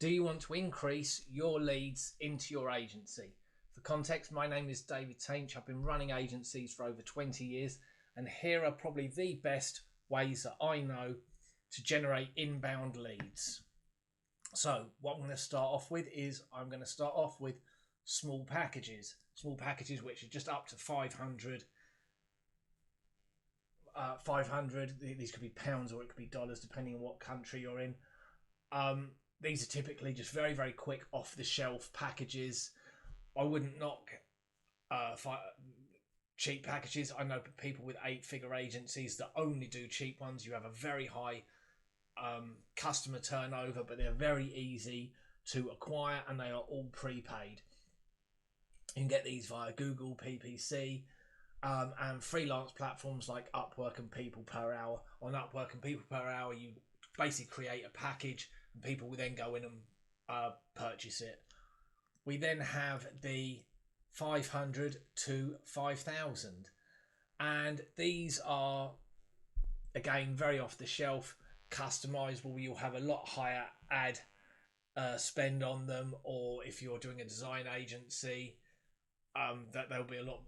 Do you want to increase your leads into your agency? For context, my name is David Tainch. I've been running agencies for over 20 years, and here are probably the best ways that I know to generate inbound leads. So what I'm going to start off with is I'm going to start off with small packages which are just up to 500. 500. These could be pounds or it could be dollars depending on what country you're in. These are typically just very, very quick off the shelf packages. I wouldn't knock cheap packages. I know people with 8-figure agencies that only do cheap ones. You have a very high customer turnover, but they're very easy to acquire and they are all prepaid. You can get these via Google PPC and freelance platforms like Upwork and People Per Hour. On Upwork and People Per Hour, you basically create a package and people will then go in and purchase it. We then have the 500 to 5,000, and these are again very off the shelf, customizable. You'll have a lot higher ad spend on them, or if you're doing a design agency, that there'll be a lot,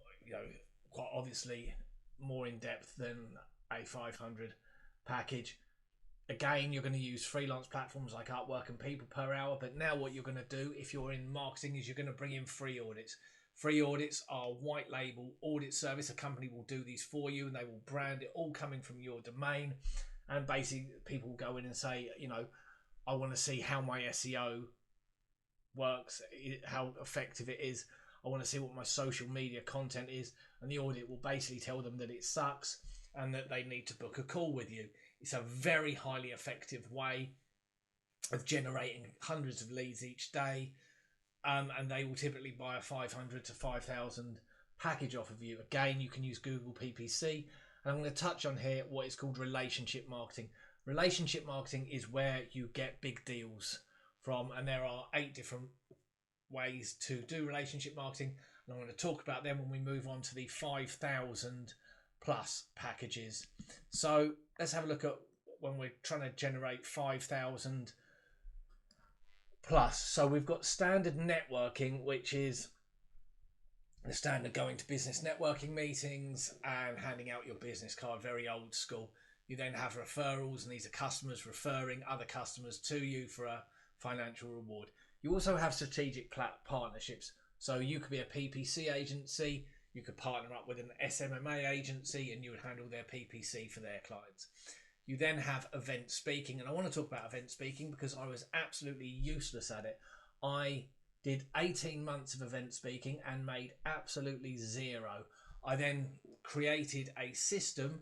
quite obviously more in depth than a 500 package. Again, you're going to use freelance platforms like Upwork and People Per Hour. But now what you're going to do if you're in marketing is you're going to bring in free audits. Free audits are white label audit service. A company will do these for you and they will brand it, all coming from your domain. And basically people will go in and say, I want to see how my SEO works, how effective it is. I want to see what my social media content is. And the audit will basically tell them that it sucks and that they need to book a call with you. It's a very highly effective way of generating hundreds of leads each day. And they will typically buy a 500 to 5,000 package off of you. Again, you can use Google PPC. And I'm going to touch on here what is called relationship marketing. Relationship marketing is where you get big deals from. And there are 8 different ways to do relationship marketing. And I'm going to talk about them when we move on to the 5,000 plus packages. So let's have a look at when we're trying to generate 5,000 plus. So we've got standard networking, which is the standard going to business networking meetings and handing out your business card, very old school. You then have referrals, and these are customers referring other customers to you for a financial reward. You also have strategic partnerships. So you could be a PPC agency, you could partner up with an SMMA agency and you would handle their PPC for their clients. You then have event speaking, and I want to talk about event speaking because I was absolutely useless at it. I did 18 months of event speaking and made absolutely zero. I then created a system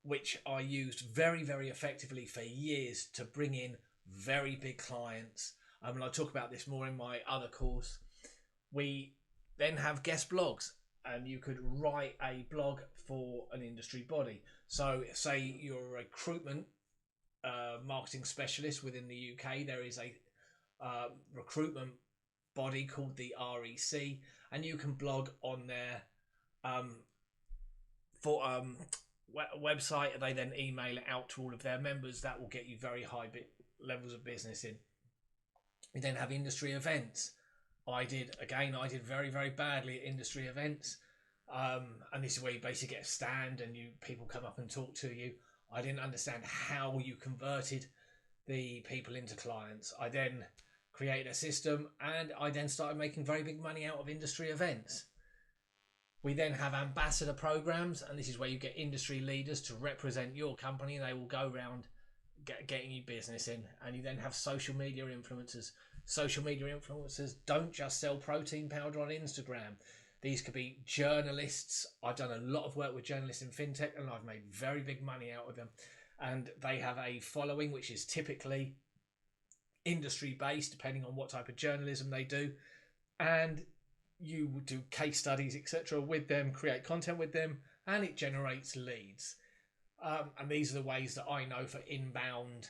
which I used very, very effectively for years to bring in very big clients. And I'll talk about this more in my other course. We then have guest blogs, and you could write a blog for an industry body. So say you're a recruitment marketing specialist within the UK. There is a recruitment body called the REC, and you can blog on their website. They then email it out to all of their members. That will get you very high levels of business in. We then have industry events. I did very, very badly at industry events. And this is where you basically get a stand and people come up and talk to you. I didn't understand how you converted the people into clients. I then created a system and I then started making very big money out of industry events. We then have ambassador programs, and this is where you get industry leaders to represent your company and they will go around getting you business in. And you then have social media influencers. Social media influencers don't just sell protein powder on Instagram. These could be journalists. I've done a lot of work with journalists in fintech and I've made very big money out of them. And they have a following which is typically industry based, depending on what type of journalism they do. And you would do case studies, etc. with them, create content with them, and it generates leads. And these are the ways that I know for inbound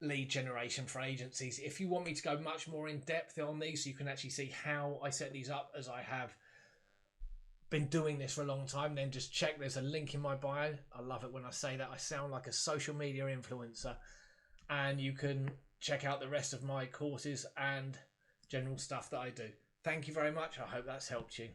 lead generation for agencies. If you want me to go much more in depth on these, so you can actually see how I set these up, as I have been doing this for a long time, then just check, there's a link in my bio. I love it when I say that. I sound like a social media influencer, and you can check out the rest of my courses and general stuff that I do. Thank you very much. I hope that's helped you.